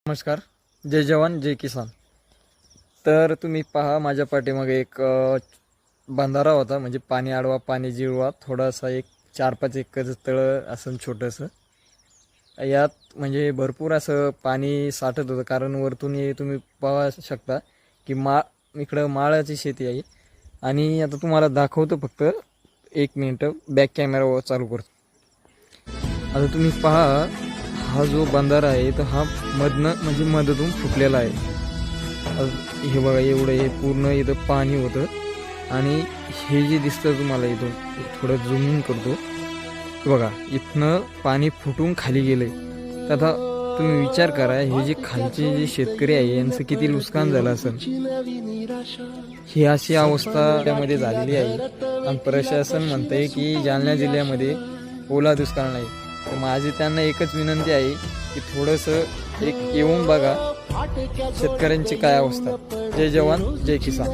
नमस्कार. जय जवान जय किसान. तर तुम्ही पहा माझ्या पाठीमागे एक बंधारा होता, म्हणजे पाणी आडवा पाणी जिरवा थोडासा एक 4-5 एकर तळं असं छोटंसं. यात म्हणजे भरपूर असं पाणी साठत होतं, कारण वरतून हे तुम्ही पाहू शकता की इकडं माळाची शेती आहे. आणि आता तुम्हाला दाखवतो, फक्त 1 मिनिट बॅक कॅमेरा चालू करतो. आता तुम्ही पहा, हा जो बंधारा आहे तर हा म्हणजे मधून फुटलेला आहे. हे बघा, एवढं हे पूर्ण इथं पाणी होतं. आणि हे जे दिसतं तुम्हाला इथून थोडं झूम इन करतो, बघा इथनं पाणी फुटून खाली गेलंय. तर आता तुम्ही विचार करा, हे जे खालचे जे शेतकरी आहे यांचं किती नुकसान झालं असेल. ही अशी अवस्था त्यामध्ये झालेली आहे. आणि प्रशासन म्हणतंय की जालना जिल्ह्यामध्ये ओला दुष्काळ नाही. तर माझी त्यांना एकच विनंती आहे की थोडंसं एक येऊन बघा शेतकऱ्यांची काय अवस्था. जय जवान जय किसान.